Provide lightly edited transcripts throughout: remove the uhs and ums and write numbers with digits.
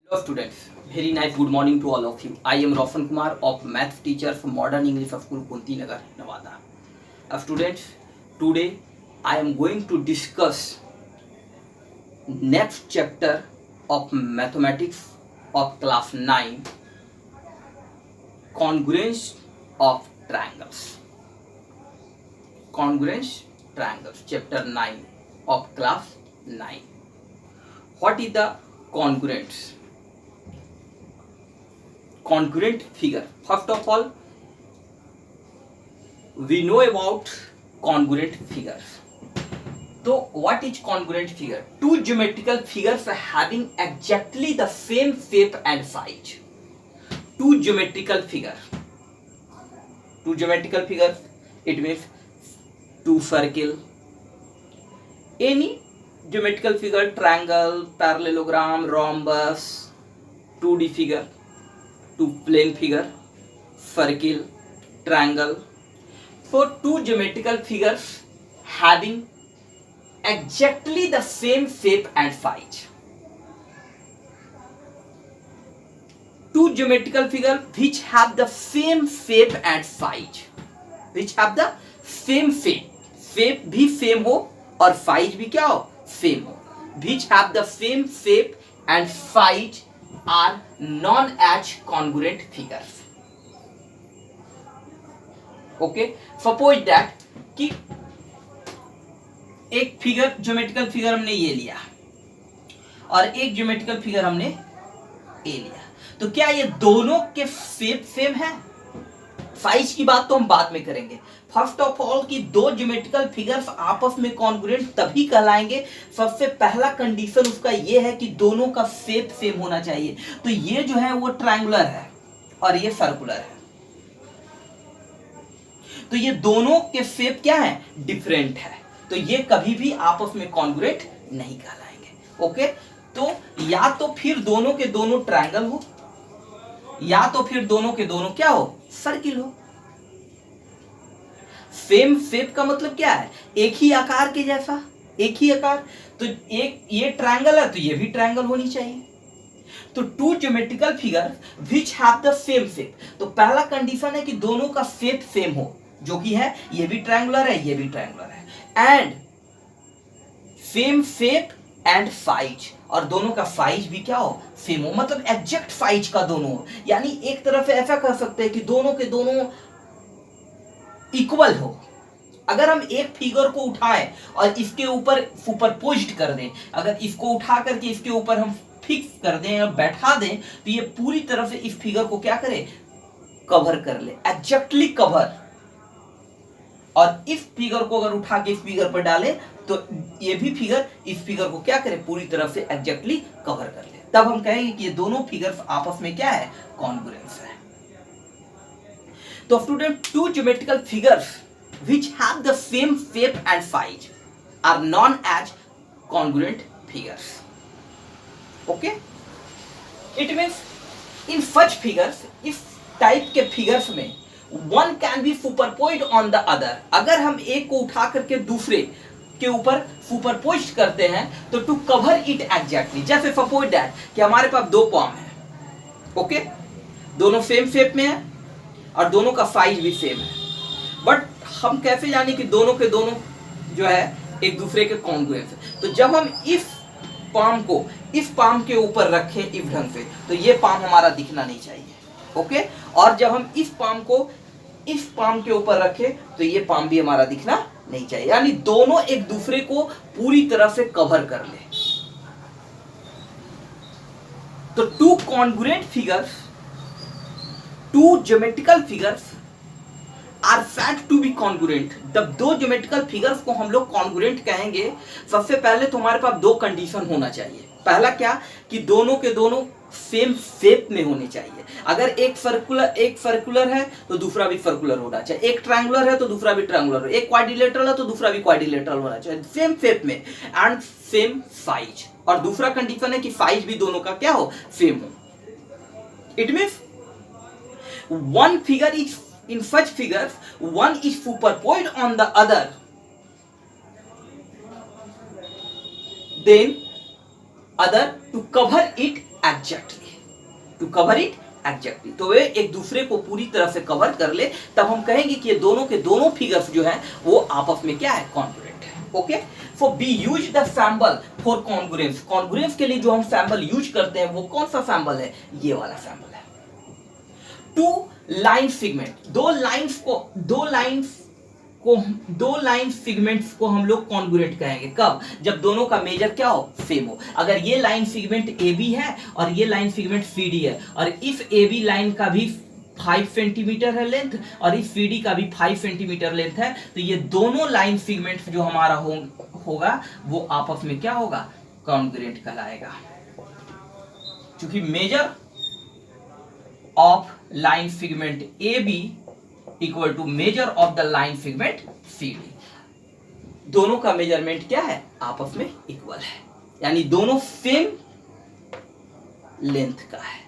Hello students, very nice good morning to all of you. I am Roshan Kumar of math teacher from Modern English School, Kunti Nagar, Nevada. Students, today I am going to discuss next chapter of mathematics of class 9, congruence of triangles. Congruence triangles, chapter 9 of class 9. What is the congruence? Congruent figure. First of all, we know about congruent figures. So what is congruent figure? Two geometrical figures having exactly the same shape and size. Two geometrical figures, it means two circle, any geometrical figure, triangle, parallelogram, rhombus, 2D figure, two plane figure, circle, triangle. For two geometrical figures having exactly the same shape and size. Two geometrical figures which have the same shape and size. Which have the same shape. Shape भी same हो और size भी क्या हो? Same हो. Which have the same shape and size are known as congruent figures. Okay, suppose that कि एक figure geometrical figure हमने ये लिया और एक ज्योमेट्रिकल फिगर हमने ए लिया, तो क्या ये दोनों के शेप सेम है? साइज की बात तो हम बाद में करेंगे. फर्स्ट ऑफ ऑल कि दो ज्योमेट्रिकल फिगर्स आपस में कॉन्ग्रुएंट तभी कहलाएंगे, सबसे पहला कंडीशन उसका ये है कि दोनों का शेप सेम होना चाहिए. तो ये जो है वो ट्रायंगुलर है और ये सर्कुलर है, तो ये दोनों के शेप क्या है? डिफरेंट है, तो ये कभी भी आपस में कॉन्ग्रुएंट नहीं कहलाएंगे. ओके, तो या तो फिर दोनों के दोनों ट्रायंगल हो या तो फिर दोनों के दोनों क्या हो? सर्किल हो. सेम शेप का मतलब क्या है? एक ही आकार के जैसा, एक ही आकार. तो एक ये ट्रायंगल है तो ये भी ट्रायंगल होनी चाहिए. तो two geometrical figure which have the same shape, तो पहला कंडीशन है कि दोनों का शेप सेम हो, जो कि है ये भी ट्रायंगुलर है, ये भी ट्रायंगुलर है, and same shape and size, और दोनों का साइज भी क्या हो? सेम हो, मतलब एग्जैक्ट साइज का दोनों हो. यानी एक तरफ से ऐसा कह सकते हैं कि दोनों के दोनों इक्वल हो. अगर हम एक फिगर को उठाएं और इसके ऊपर सुपरपोज्ड कर दें, अगर इसको उठा करके इसके ऊपर हम फिक्स कर दें और बैठा दें, तो ये पूरी तरह से इस फिगर को क्या करे? कवर कर ले, एग्जैक्टली कवर. और इस फिगर को अगर उठा के इस फिगर पर डाले तो ये भी फिगर इस फिगर को क्या करे? पूरी तरह से एग्जैक्टली कवर कर ले. तब हम कहेंगे कि ये दोनों फिगर्स आपस में क्या है? कॉन्ग्रुएंस है. तो student, two geometrical figures which have the same shape and size are known as congruent figures. Okay, it means in such figures, इस टाइप के फिगर्स में one can be superposed on the other. अगर हम एक को उठा करके दूसरे के ऊपर सुपरपोज करते हैं तो टू कवर इट एग्जैक्टली. जैसे सपोज दैट कि हमारे पास दो पाम है, ओके, दोनों सेम शेप में है और दोनों का साइज भी सेम है, बट हम कैसे जाने कि दोनों के दोनों जो है एक दूसरे के कॉन्ग्रुएंट है? तो जब हम इस पाम को इस पाम के ऊपर रखें इस ढंग से, तो ये पाम हमारा दिखना नहीं चाहिए. ओके, और जब हम इस पाम को इस पाम के ऊपर रखें तो ये पाम भी हमारा दिखना नहीं चाहिए. यानी दोनों एक दूसरे को पूरी तरह से कवर कर ले. तो two congruent figures, two geometrical figures are said to be congruent. जब दो ज्योमेट्रिकल फिगर्स को हम लोग कॉन्ग्रुएंट कहेंगे, सबसे पहले तो हमारे पास दो कंडीशन होना चाहिए. पहला क्या? कि दोनों के दोनों सेम शेप में होने चाहिए. अगर एक सर्कुलर है तो दूसरा भी सर्कुलर होना चाहिए, एक ट्रायंगुलर है तो दूसरा भी ट्रायंगुलर हो, एक क्वाड्रिलेटरल है तो दूसरा भी क्वाड्रिलेटरल होना चाहिए, सेम शेप में एंड सेम साइज. और दूसरा कंडीशन है कि साइज भी दोनों का क्या हो? सेम हो. It means one figure is in such figures, one is superposed on the other, then other to cover it exactly, to cover it exactly. तो वे एक दूसरे को पूरी तरह से कवर कर ले, तब हम कहेंगे कि ये दोनों के दोनों फिगर्स जो हैं वो आपस में क्या है, कॉन्ग्रुएंट है। Okay, for B use the symbol for congruence. Congruence के लिए जो हम सैंबल यूज करते हैं वो कौन सा सैंबल है, ये वाला सैंबल है। टू लाइन फिगमेंट, दो लाइन फिगमेंट्स को हम लोग कॉन्ग्रुएंट कहेंगे। कब, जब दोनों का मेजर क्या हो, सेम हो। अगर ये लाइन फिगमेंट ए बी है और ये लाइन फिगमेंट सी डी है, और इस ए बी लाइन का भी 5 सेंटीमीटर है लेंथ और इस सी डी का भी 5 सेंटीमीटर लेंथ है, तो ये दोनों लाइन फिगमेंट्स जो हमारा होगा वो आपस में क्या होगा, कॉन्ग्रुएंट कहलाएगा। क्योंकि measure of line segment A B equal to measure of the line segment C D, दोनों का मेजरमेंट क्या है, आपस में इक्वल है, यानी दोनों सेम लेंथ का है।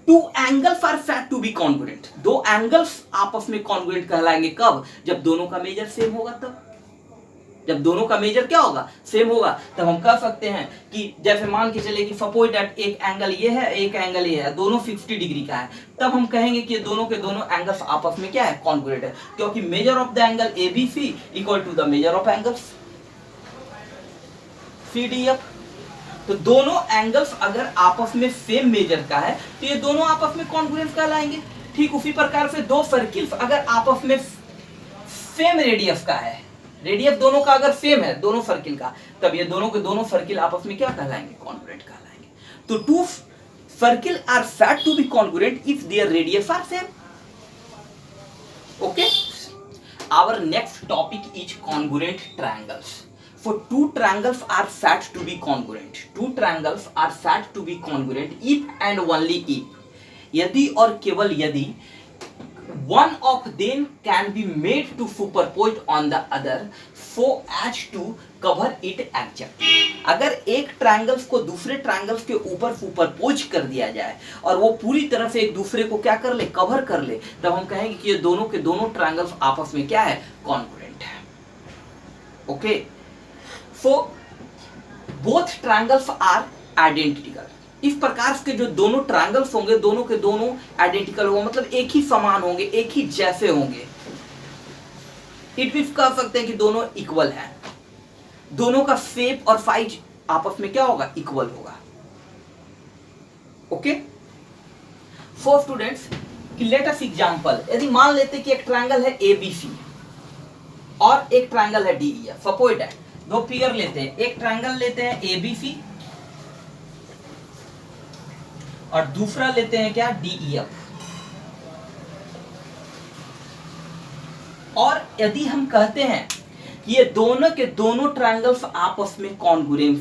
Two angles are said to be congruent, दो एंगल्स आपस में कॉन्ग्रुएंट कहलाएंगे। कब, जब दोनों का मेजर सेम होगा। तब जब दोनों का मेजर क्या होगा, सेम होगा, तब हम कह सकते हैं कि जैसे मान के चले कि सपोज दैट एक एंगल ये है, एक एंगल ये है, दोनों 60 डिग्री का है, तब हम कहेंगे कि दोनों के दोनों एंगल्स आपस में क्या है, कॉन्ग्रुएंट है। क्योंकि measure of the angle A B C equal to the measure of angles C D F. तो दोनों एंगल्स अगर आपस में सेम मेजर का है तो ये दोनों आपस में कॉन्ग्रुएंट कहलाएंगे। ठीक उसी प्रकार से दो सर्किल्स अगर आपस में सेम रेडियस का है, रेडियस दोनों का अगर सेम है, दोनों सर्किल का, तब ये दोनों के दोनों सर्किल आपस में क्या कहलाएंगे, कॉन्ग्रुएंट कहलाएंगे। तो two circle are said to be congruent if their radius are same. Okay, our next topic is congruent triangles. For two triangles are said to be congruent. Two triangles are said to be congruent if and only if, यदि और केवल यदि one of them can be made to superpose on the other so as to cover it exactly. अगर एक triangles को दूसरे triangles के ऊपर सुपरपोज कर दिया जाए और वो पूरी तरह से एक दूसरे को क्या कर ले, कवर कर ले, तब हम कहेंगे कि ये दोनों के दोनों ट्रायंगल्स आपस में क्या है, कॉन्ग्रुएंट है। Okay, So both triangles are identical. इस प्रकार के जो दोनों ट्रायंगल्स होंगे, दोनों के दोनों आइडेंटिकल होंगे, मतलब एक ही समान होंगे, एक ही जैसे होंगे। इट मींस कह सकते हैं कि दोनों इक्वल हैं, दोनों का शेप और साइज आपस में क्या होगा, इक्वल होगा। Okay, so students, let us example, यदि मान लेते कि एक ट्रायंगल है ए बी सी और एक ट्रायंगल है D E F. Suppose that दो फिगर लेते हैं, एक ट्रायंगल लेते हैं ए बी सी और दूसरा लेते हैं क्या, डी ई एफ। और यदि हम कहते हैं कि ये दोनों के दोनों ट्रायंगल्स आपस में कॉन्ग्रुएंट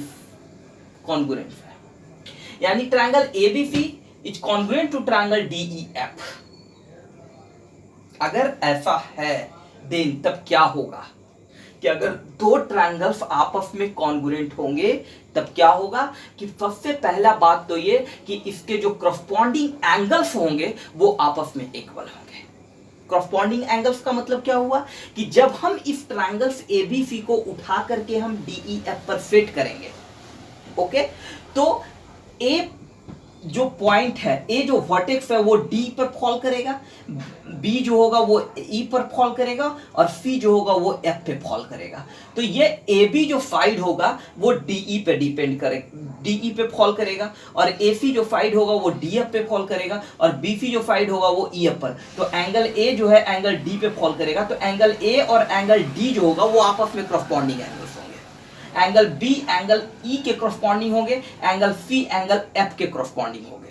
है, यानी triangle A B C is congruent to triangle D E F. अगर ऐसा है देन तब क्या होगा कि अगर दो ट्रायंगल्स आपस में कॉन्ग्रुएंट होंगे तब क्या होगा कि सबसे पहला बात तो ये कि इसके जो करस्पॉन्डिंग एंगल्स होंगे वो आपस में इक्वल होंगे। करस्पॉन्डिंग एंगल्स का मतलब क्या हुआ कि जब हम इस ट्रायंगल्स ए बी सी को उठा करके हम डी ई एफ पर सेट करेंगे, ओके, तो ए जो पॉइंट है, ए जो वर्टेक्स है वो डी पर फॉल करेगा, बी जो होगा वो ई पर फॉल करेगा और सी जो होगा वो एफ पे फॉल करेगा। तो ये ए बी जो साइड होगा वो डी ई पे डिपेंड करेगा, डी ई पे फॉल करेगा, और ए सी जो साइड होगा वो डी एफ पे फॉल करेगा, और बी सी जो साइड होगा वो ई एफ पर। तो एंगल ए जो है एंगल डी पे फॉल करेगा, तो एंगल ए और एंगल डी जो होगा वो आपस में करस्पॉन्डिंग एंगल्स होंगे। एंगल बी एंगल ई के करस्पॉन्डिंग होंगे, एंगल सी एंगल एफ के करस्पॉन्डिंग होंगे।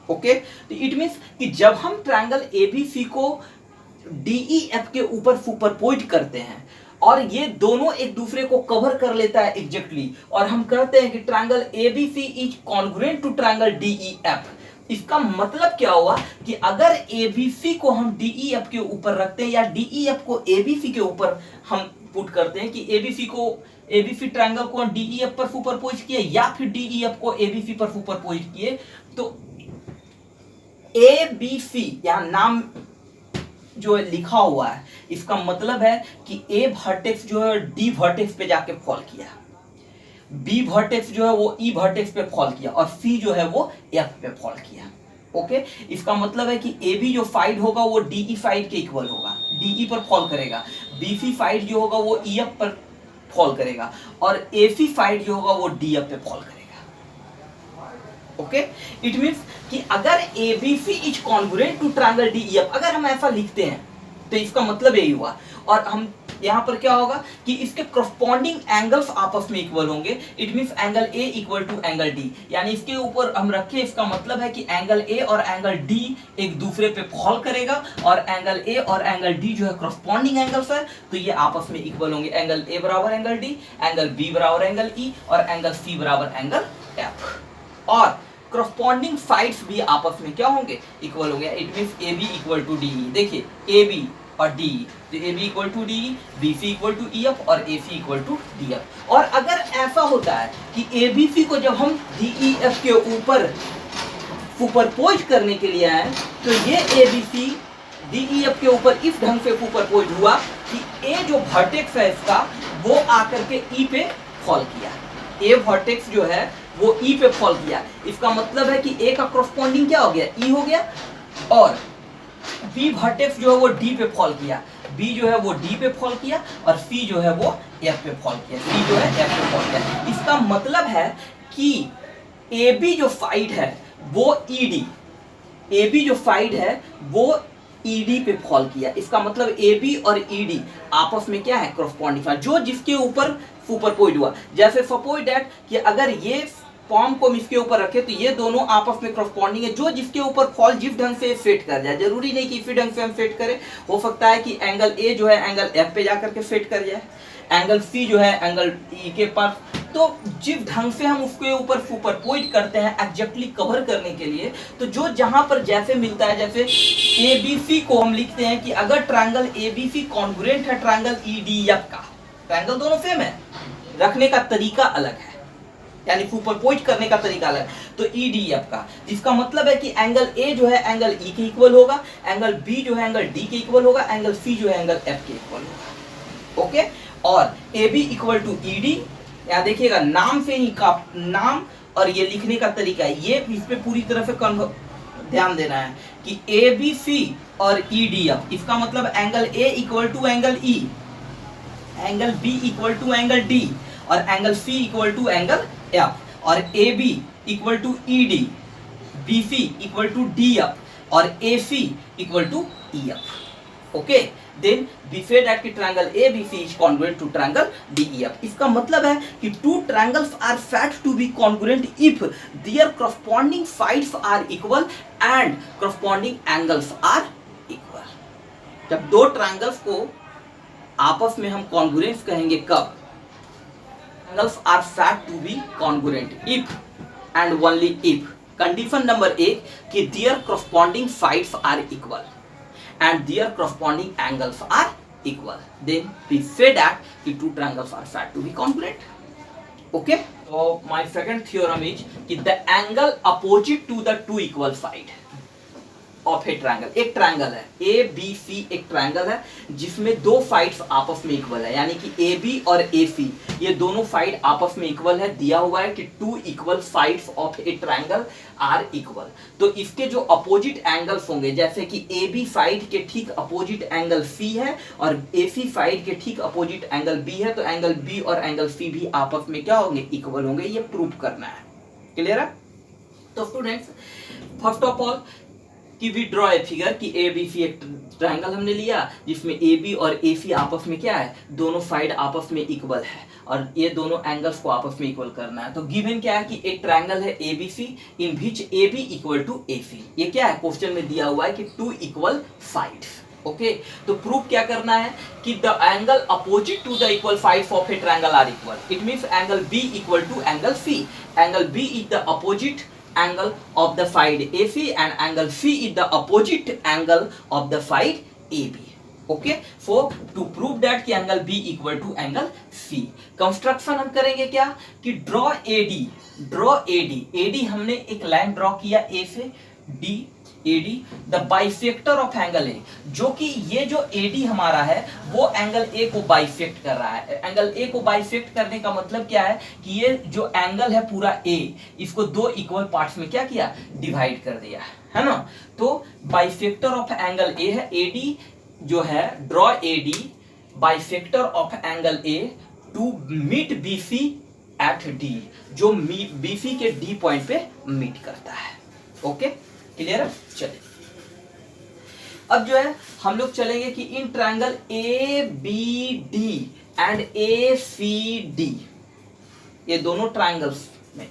ओके, तो इट मींस कि जब हम ट्रायंगल ए बी सी को डी ई एफ के ऊपर सुपरपोज करते हैं और ये दोनों एक दूसरे को कवर कर लेता है एग्जैक्टली, और हम कहते हैं कि triangle A B C is congruent to triangle D E F, इसका मतलब क्या हुआ कि अगर ए बी सी को हम डी ई एफ के ऊपर रखते हैं या डी ई एफ को ए बी सी के ऊपर हम पुट करते हैं कि ए बी सी ट्रायंगल को डी ई एफ पर सुपरपोज किए या फिर डी ई एफ को ए बी सी पर सुपरपोज किए, तो ए बी सी यहां नाम जो लिखा हुआ है इसका मतलब है कि ए वर्टेक्स जो है डी वर्टेक्स पे जाके फॉल किया, बी वर्टेक्स जो है वो ई वर्टेक्स पे फॉल किया और सी जो है वो एफ पे फॉल किया। ओके, इसका मतलब है कि ए बी जो फाइड होगा वो डी ई फाइड के इक्वल होगा, डी ई पर फॉल करेगा। बी सी फाइड जो होगा वो ई एफ पर फॉल करेगा और ए सी फाइड जो होगा वो डी एफ पे फॉल करेगा। ओके, इट मींस कि अगर A B C is congruent to triangle D E F, अगर हम ऐसा लिखते हैं तो इसका मतलब यही हुआ। और हम यहाँ पर क्या होगा कि इसके करस्पॉन्डिंग एंगल्स आपस में इक्वल होंगे। It means angle A equal to angle D, यानी इसके ऊपर हम रखें, इसका मतलब है कि एंगल ए और एंगल डी एक दूसरे पे फॉल करेगा और एंगल ए और एंगल डी जो है करस्पॉन्डिंग एंगल्स है, तो ये आपस में इक्वल होंगे। एंगल ए बराबर एंगल डी, एंगल बी बराबर एंगल ई और एंगल सी बराबर एंगल एफ। और करस्पॉन्डिंग साइड्स भी आपस में क्या होंगे, इक्वल होंगे। It means A B equal to D E, देखिए ए बी और डी, तो A B equal to D, B C equal to E F और A C equal to D F. और अगर ऐसा होता है कि ए बी सी को जब हम डी ई एफ के ऊपर सुपरपोज करने के लिए आए, तो ये A B C D E F के ऊपर इस ढंग से सुपरपोज हुआ कि ए जो वर्टेक्स है इसका वो आकर के ई पे फॉल किया। ए वर्टेक्स जो है वो ई पे फॉल किया, इसका मतलब है कि ए का करस्पॉन्डिंग क्या हो गया, ई हो गया। और बी वर्टेक्स जो है वो डी पे फॉल किया, बी जो है वो डी पे फॉल किया और सी जो है वो एफ पे फॉल किया, सी जो है एफ पे फॉल किया। इसका मतलब है कि ए बी जो साइड है वो ई डी, ए बी जो साइड है वो ई डी पे फॉल किया। इसका मतलब ए बी और ई डी आपस में क्या है, करस्पॉन्डिंग, जो जिसके ऊपर सुपरपोज हुआ। जैसे सपोज दैट कि अगर ये फॉर्म को हम इसके ऊपर रखे तो ये दोनों आपस में करस्पॉन्डिंग है, जो जिसके ऊपर फॉल जिस ढंग से फिट कर जाए, जरूरी नहीं कि इसी ढंग से हम फिट करें, हो सकता है कि एंगल ए जो है एंगल एफ पे जाकर के फिट कर जाए, एंगल सी जो है एंगल ई के पास। तो जिस ढंग से हम उसके ऊपर सुपरपोज करते हैं एग्जैक्टली कवर करने के लिए, तो जो जहां पर जैसे मिलता है, जैसे ए बी सी को हम लिखते हैं कि अगर triangle A B C congruent है ट्रायंगल ई डी एफ का, ट्रायंगल दोनों सेम है, रखने का तरीका अलग है, यानी सुपरपोज करने का तरीका अलग। तो ई डी एफ का, जिसका मतलब है कि एंगल ए जो है एंगल ई के इक्वल होगा, एंगल बी जो है एंगल डी के इक्वल होगा, एंगल सी जो है एंगल एफ के इक्वल होगा। ओके, और A B equal to E D, यहाँ देखिएगा नाम से ही का नाम और ये लिखने का तरीका है, ये इस पे पूरी तरह से ध्यान देना है कि ए बी सी और ई डी एफ, इसका मतलब angle A equal to angle E, angle B equal to angle D और angle C equal to angle F, और A B equal to E D, B C equal to D F और A C equal to E F. Okay, then we say that कि triangle ABC is congruent to triangle DEF। इसका मतलब है कि two triangles are said to be congruent if their corresponding sides are equal and corresponding angles are equal। जब दो triangles को आपस में हम congruence कहेंगे कब, angles are said to be congruent if and only if condition number 1 कि their corresponding sides are equal and their corresponding angles are equal, then we say that the two triangles are said to be congruent। Okay, so my second theorem is कि the angle opposite to the two equal side of a triangle, एक triangle है A B सी, एक triangle है जिसमें दो sides आपस में equal है, यानी कि ए बी और ए सी ये दोनों साइड आपस में इक्वल है। दिया हुआ है कि two equal sides of a triangle are equal, तो इसके जो अपोजिट एंगल्स होंगे, जैसे कि ए बी साइड के ठीक अपोजिट एंगल सी है और ए सी साइड के ठीक अपोजिट एंगल बी है, तो एंगल बी और एंगल सी भी आपस में क्या होंगे, इक्वल होंगे। ये प्रूव करना है। क्लियर है? तो स्टूडेंट्स, फर्स्ट ऑफ ऑल कि वी ड्रॉ ए फिगर कि ए बी सी एक ट्रायंगल हमने लिया जिसमें ए बी और ए सी आपस में क्या है, दोनों साइड आपस में इक्वल है और ये दोनों एंगल्स को आपस में इक्वल करना है। तो गिवन क्या है कि एक ट्रायंगल है A B C in which A B equal to A C. ये क्या है, क्वेश्चन में दिया हुआ है कि टू इक्वल साइड्स। ओके, तो प्रूफ क्या करना है कि the angle opposite to the equal sides of a triangle are equal. It means angle B equal to angle C, angle B is the opposite angle of the side AC and angle C is the opposite angle of the side AB। Okay, so to prove that कि angle B equal to angle C, construction हम करेंगे क्या कि draw AD हमने एक line draw किया A से D, AD the bisector of angle ए, जो कि ये जो AD हमारा है वो एंगल ए को बाइसेक्ट कर रहा है। एंगल ए को बाइसेक्ट करने का मतलब क्या है कि ये जो एंगल है पूरा ए, इसको दो इक्वल पार्ट्स में क्या किया, डिवाइड कर दिया है ना। तो बाइसेक्टर ऑफ एंगल ए है AD जो है, draw AD bisector of angle A to meet BC at D, जो BC के D पॉइंट पे मीट करता है। ओके क्लियर है। चलिए अब जो है हम लोग चलेंगे कि in triangle ABD and ACD, ये दोनों ट्रायंगल्स में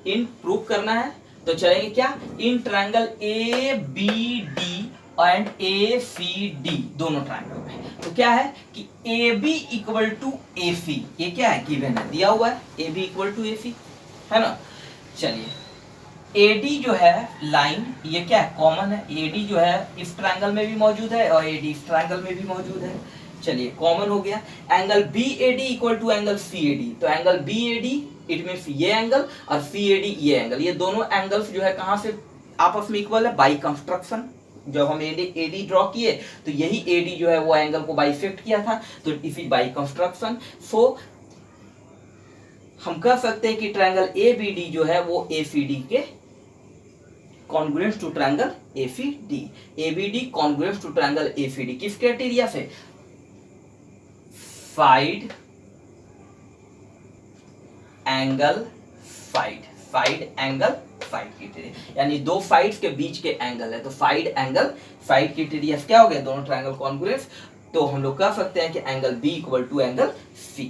इन प्रूव करना है। तो चलेंगे क्या, in triangle ABD and ACD दोनों ट्रायंगल में। तो क्या है कि AB इक्वल टू AC, ये क्या है, गिवन है, दिया हुआ है AB इक्वल टू AC है ना। चलिए AD जो है लाइन, ये क्या है, कॉमन है। AD जो है इस ट्रायंगल में भी मौजूद है और AD इस ट्रायंगल में भी मौजूद है। चलिए कॉमन हो गया। Angle BAD equal to angle CAD, तो एंगल BAD इट मींस ये एंगल और CAD ये एंगल, ये दोनों एंगल्स जो है कहां से आपस में इक्वल है, बाई कंस्ट्रक्शन। जब हम AD ड्रॉ किए तो यही AD जो है वो एंगल को बाइसेक्ट किया था, तो इट इज बाई कंस्ट्रक्शन। सो हम कह सकते हैं कि ट्रायंगल ABD जो है वो ACD के congruent to triangle ACD, ABD congruent to triangle ACD, किस क्राइटेरिया से, side angle side angle side criteria, यानी दो साइड्स के बीच के एंगल है, तो साइड एंगल साइड क्राइटेरिया क्या हो गया, दोनों ट्रायंगल कॉन्ग्रुएंट। तो हम लोग कह सकते हैं कि angle B equal to angle C।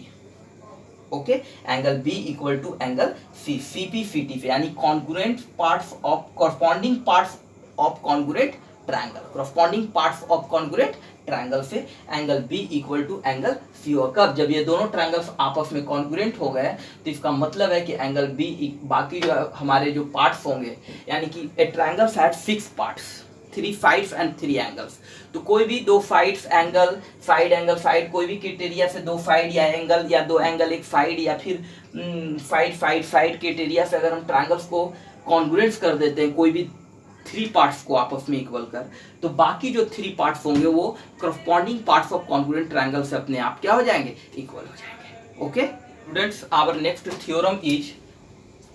Okay, angle B equal to angle C, CP CT, यानी congruent parts of corresponding parts of congruent triangle, corresponding parts of congruent triangle से angle B equal to angle C होगा। कब, जब ये दोनों triangles आपस में congruent हो गए तो इसका मतलब है कि एंगल B, बाकी जो हमारे जो पार्ट्स होंगे, यानी कि ए triangle has 6 parts, 3 sides and 3 angles, तो कोई भी दो साइड्स एंगल साइड कोई भी क्राइटेरिया से दो साइड या एंगल या दो एंगल एक साइड या फिर साइड क्राइटेरिया से अगर हम ट्रायंगल्स को कॉन्ग्रुएंट कर देते हैं, कोई भी 3 पार्ट्स को आपस में इक्वल कर, तो बाकी जो 3 पार्ट्स होंगे वो corresponding parts of congruent triangle से अपने आप क्या हो जाएंगे, इक्वल हो जाएंगे। Okay students, our next theorem is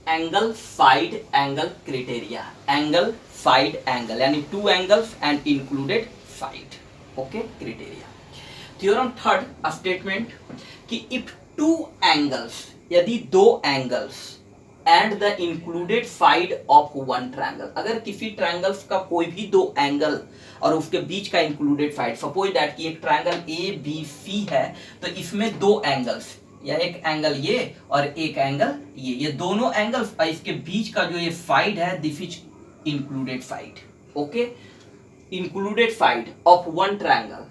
angle side angle criteria, angle side angle यानी 2 angles and included side. Okay criteria. Theorem third statement कि इफ 2 एंगल्स, यदि 2 angles and the included side of 1 triangle, अगर किसी triangles का कोई भी 2 angle और उसके बीच का इंक्लूडेड साइड, सपोज दैट कि एक ट्रायंगल ABC है, तो इसमें 2 एंगल्स, या एक एंगल ये और एक एंगल ये दोनों एंगल्स और इसके बीच का जो ये साइड है, this is included side. Okay, included side of 1 triangle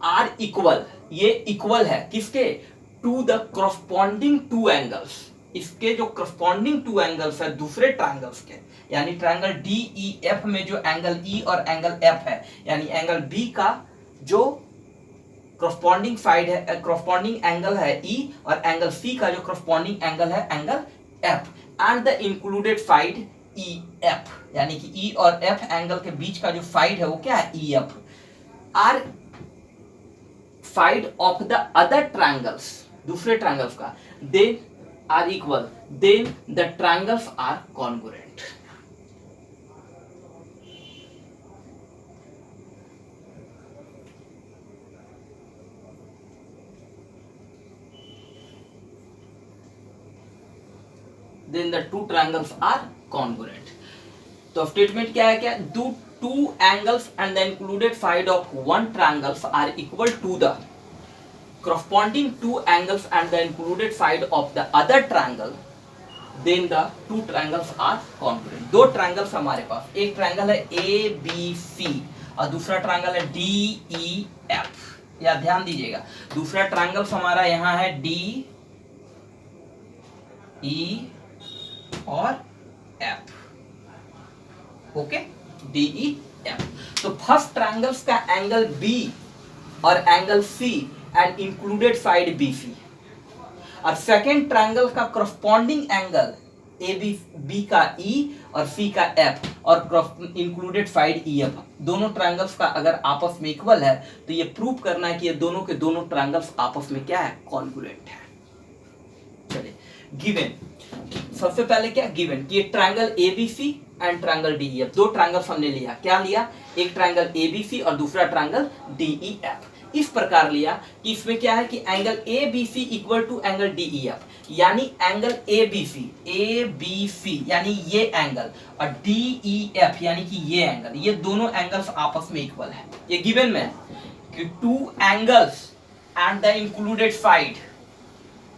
are equal, ये इक्वल है किसके, टू द करस्पॉन्डिंग 2 एंगल्स, इसके जो करस्पॉन्डिंग 2 एंगल्स है दूसरे ट्रायंगल्स के, यानी ट्रायंगल DEF में जो एंगल E और एंगल F है, यानी एंगल B का जो करस्पॉन्डिंग साइड है, करस्पॉन्डिंग एंगल है E, और एंगल C का जो करस्पॉन्डिंग एंगल है angle F, and the included side EF, यानी कि E और F एंगल के बीच का जो साइड है वो क्या है, EF, are side of the other triangles, दूसरे ट्रायंगल्स का, they are equal, then the triangles are congruent. then the 2 triangles are congruent। तो स्टेटमेंट क्या है, क्या, do 2 angles and the included side of 1 triangles are equal to the corresponding 2 angles and the included side of the other triangle, then the 2 triangles are congruent। 2 triangles हमारे पास, एक triangle है ABC और दूसरा triangle है DEF, या ध्यान दीजिएगा, दूसरा ट्रायंगल हमारा यहाँ है DE और F। Okay, DEF। तो फर्स्ट ट्रायंगल्स का एंगल B और angle C and included side BC, और सेकेंड ट्रायंगल का करस्पॉन्डिंग एंगल ए बी का ई और सी का एफ और इंक्लूडेड साइड ई एफ, दोनों ट्रायंगल्स का अगर आपस में इक्वल है तो ये प्रूव करना है कि ये दोनों के दोनों ट्रायंगल्स आपस में क्या है, कॉन्ग्रुएंट है। चलिए गिवन, सबसे पहले क्या गिवन कि ये triangle ABC and triangle DEF, दो ट्रायंगल्स हमने लिया, क्या लिया, एक ट्रायंगल एबीसी और दूसरा ट्रायंगल डीईएफ। इस प्रकार लिया कि इसमें क्या है कि angle A B C equal to angle D E F, यानी एंगल ए बी सी यानी ये एंगल और डी ई एफ यानी कि ये एंगल, ये दोनों एंगल्स आपस में इक्वल है। ये गिवन में है कि two angles and the included side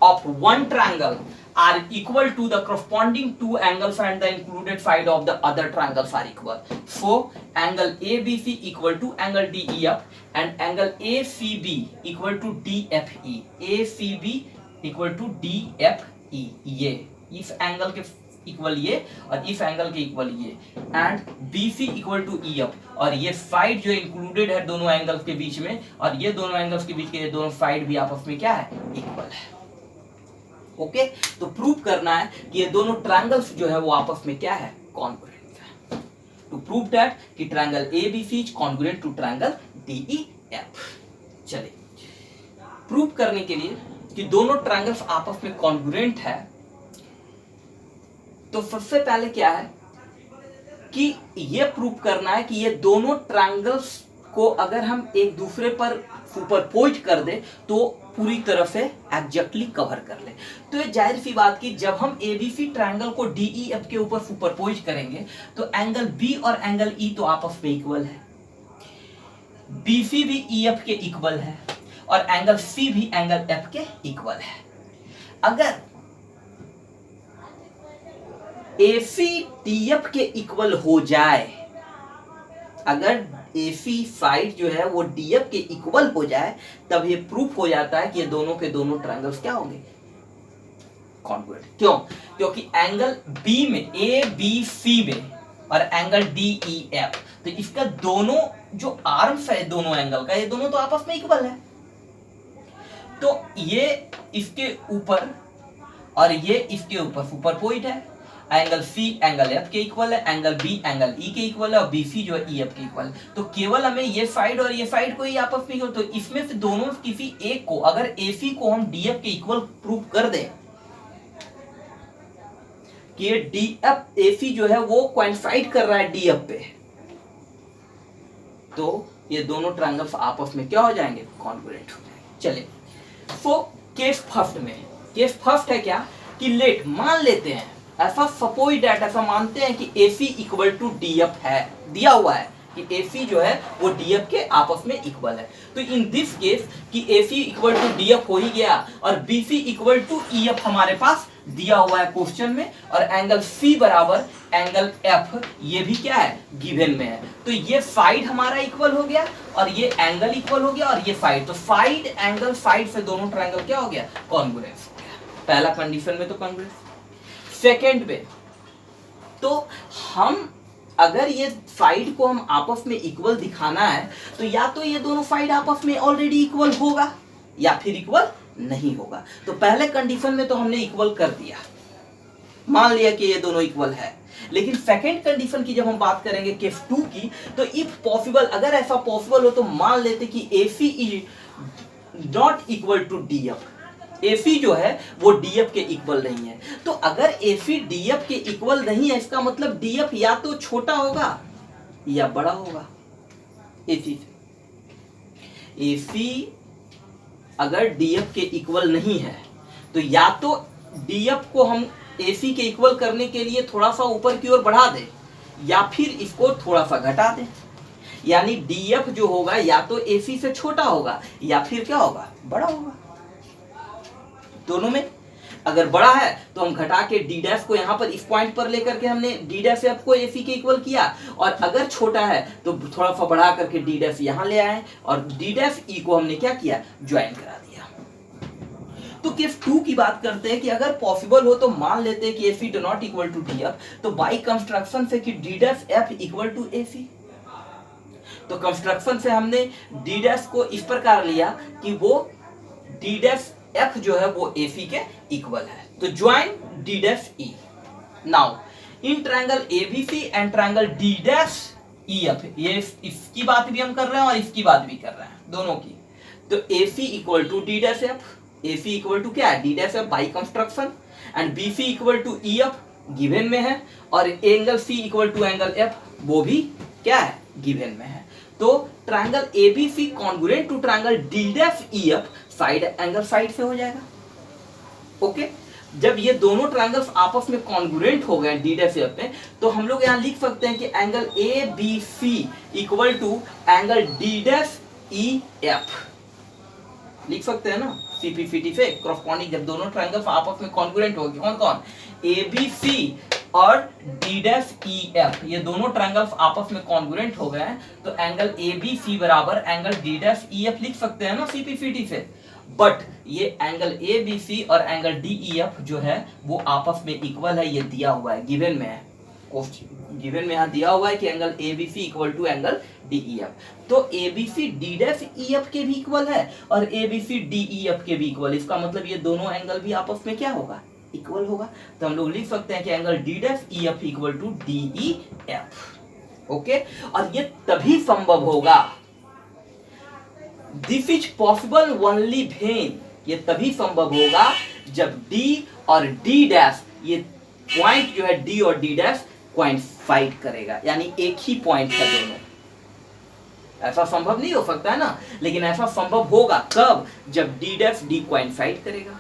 of one triangle are equal to the corresponding two angles and the included side of the other triangles are equal. So angle ABC equal to angle DEF and angle ACB equal to DFE. ACB equal to DFE. ये इस angle के equal ये और इस angle के equal ये, and BC equal to EF और ये साइड जो इंक्लूडेड है दोनों एंगल्स के बीच में और ये दोनों एंगल्स के बीच के ये दोनों साइड भी आपस में क्या है, इक्वल है। ओके तो प्रूव करना है कि ये दोनों ट्रायंगल्स जो है वो आपस में क्या है, कॉन्ग्रुएंट है। टू प्रूव दैट कि triangle ABC is congruent to triangle DEF. चलिए प्रूव करने के लिए कि दोनों ट्रायंगल्स आपस में कॉन्ग्रुएंट है, तो सबसे पहले क्या है कि ये प्रूव करना है कि ये दोनों ट्रायंगल्स को अगर हम एक दूसरे पर सुपरपोज कर दे तो पूरी तरह से एग्जैक्टली कवर कर ले। तो ये जाहिर सी बात की जब हम एबीसी ट्रायंगल को डीईएफ के ऊपर सुपरपोज करेंगे तो एंगल बी और एंगल ई तो आपस में इक्वल है, बीसी भी ईएफ के इक्वल है और एंगल सी भी एंगल एफ के इक्वल है। अगर एसी डीएफ के इक्वल हो जाए, अगर एसी साइड जो है वो डीएफ के इक्वल हो जाए तब ये प्रूफ हो जाता है कि ये दोनों के दोनों ट्रायंगल्स क्या होंगे, कॉन्ग्रुएंट। क्यों? क्योंकि एंगल बी में ए बी सी में और एंगल डी ई एफ, तो इसका दोनों जो आर्म्स है दोनों एंगल का, ये दोनों तो आपस में इक्वल है। तो ये इसके ऊपर और ये इसके ऊपर सुपरपोज्ड है, एंगल सी एंगल एफ के इक्वल है, एंगल बी एंगल ई के इक्वल है और बीसी जो है ई एफ के इक्वल है। तो केवल हमें ये साइड और ये साइड को ही आपस में, तो इसमें से दोनों किसी एक को अगर एसी को हम डीएफ के इक्वल प्रूव कर दें कि ये डीएफ एसी जो है वो कोइंसाइड कर रहा है डीएफ पे, तो ये दोनों ट्रायंगल्स आपस में क्या हो जाएंगे, कॉन्ग्रुएंट हो जाएंगे। चलिए तो केस फर्स्ट में, केस फर्स्ट है क्या कि लेट मान लेते हैं, ऐसा सपोज दैट, ऐसा मानते हैं कि AC इक्वल टू DF है, दिया हुआ है कि AC जो है वो DF के आपस में इक्वल है। तो इन दिस केस कि AC इक्वल टू DF हो ही गया और BC इक्वल टू EF हमारे पास दिया हुआ है क्वेश्चन में, और एंगल C बराबर एंगल F ये भी क्या है, गिवन में है। तो ये साइड हमारा इक्वल हो गया और ये एंगल इक्वल हो गया और ये साइड, तो साइड एंगल साइड से दोनों ट्रायंगल क्या हो गया, कॉन्ग्रुएंट हो गया। पहला कंडीशन में तो कॉन्ग्रुएंट। सेकेंड में तो हम अगर ये साइड को हम आपस में इक्वल दिखाना है तो या तो ये दोनों साइड आपस में ऑलरेडी इक्वल होगा या फिर इक्वल नहीं होगा। तो पहले कंडीशन में तो हमने इक्वल कर दिया, मान लिया कि ये दोनों इक्वल है, लेकिन सेकेंड कंडीशन की जब हम बात करेंगे केस 2 की, तो इफ पॉसिबल, अगर ऐसा पॉसिबल हो तो मान लेते कि AC is not equal to DF, AC जो है वो DF के इक्वल नहीं है। तो अगर AC DF के इक्वल नहीं है इसका मतलब DF या तो छोटा होगा या बड़ा होगा AC से। AC अगर DF के इक्वल नहीं है तो या तो DF को हम AC के इक्वल करने के लिए थोड़ा सा ऊपर की ओर बढ़ा दें या फिर इसको थोड़ा सा घटा दें, यानी DF जो होगा या तो AC से छोटा होगा या फिर क्या होगा, बड़ा होगा। दोनों में अगर बड़ा है तो हम घटा के डी डैश को यहाँ पर इस पॉइंट पर लेकर के हमने डी डैश एफ को AC के इक्वल किया, और अगर छोटा है तो थोड़ा सा बढ़ा करके डी डैश यहाँ ले आए और डी डैश ई को हमने क्या किया, ज्वाइन करा दिया। तो केस 2 की बात करते हैं कि अगर पॉसिबल हो तो मान लेते हैं कि AC do not equal to DF, तो बाई कंस्ट्रक्शन से कि D dash F equal to AC, तो कंस्ट्रक्शन से हमने डी डैश को इस प्रकार लिया कि वो डी डैश F जो है वो AC के इक्वल है। तो join D dash E, now in triangle ABC and triangle D dash EF, ये इसकी बात भी हम कर रहे हैं और इसकी बात भी कर रहे हैं, दोनों की। तो AC equal to D dash F, AC equal to क्या है, D dash F by construction, and BC equal to EF given में है, और angle C equal to angle F वो भी क्या है, गिवन में है। तो triangle ABC congruent to triangle D dash EF side angle side से हो जाएगा। ओके, जब ये दोनों ट्रायंगल्स आपस में कॉन्ग्रुएंट हो गए डी डैश एफ में, तो हम लोग यहां लिख सकते हैं कि angle ABC equal to angle D dash EF लिख सकते हैं ना, CPCT से कॉरस्पॉन्डिंग। जब दोनों ट्रायंगल्स आपस में कॉन्ग्रुएंट हो गए, कौन कौन, ABC और D डैश EF, ये दोनों ट्रायंगल्स आपस में कॉन्ग्रुएंट हो गए हैं, तो एंगल ABC बराबर एंगल D डैश EF लिख सकते हैं ना CPCT से। बट ये एंगल ABC और एंगल DEF जो है वो आपस में इक्वल है, ये दिया हुआ है, गिवन में है, गिवन में यहाँ दिया हुआ है कि angle ABC equal to angle DEF। तो ABC D डैश EF के भी इक्वल है और ABC DEF के भी इक्वल, इसका मतलब ये दोनों एंगल भी आपस में क्या होगा, इक्वल होगा। तो हम लोग लिख सकते हैं कि angle D dash EF equal to DEF। Okay, और ये तभी संभव होगा, this is possible only when, ये तभी संभव होगा जब D और D डैश, ये पॉइंट जो है D और D डैश कोइंसाइड करेगा, यानी एक ही पॉइंट है दोनों। ऐसा संभव नहीं हो सकता है ना, लेकिन ऐसा संभव होगा कब, जब D डैश D कोइंसाइड करेगा।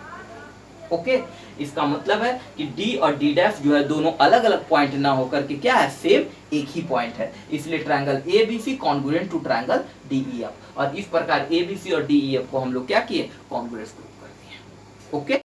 ओके, इसका मतलब है कि D और D डैश जो है दोनों अलग अलग पॉइंट ना होकर के क्या है, सेम एक ही पॉइंट है। इसलिए triangle ABC congruent to triangle DEF, और इस प्रकार ABC और DEF को हम लोग क्या किए, कॉन्ग्रुएंट कर दिए। ओके।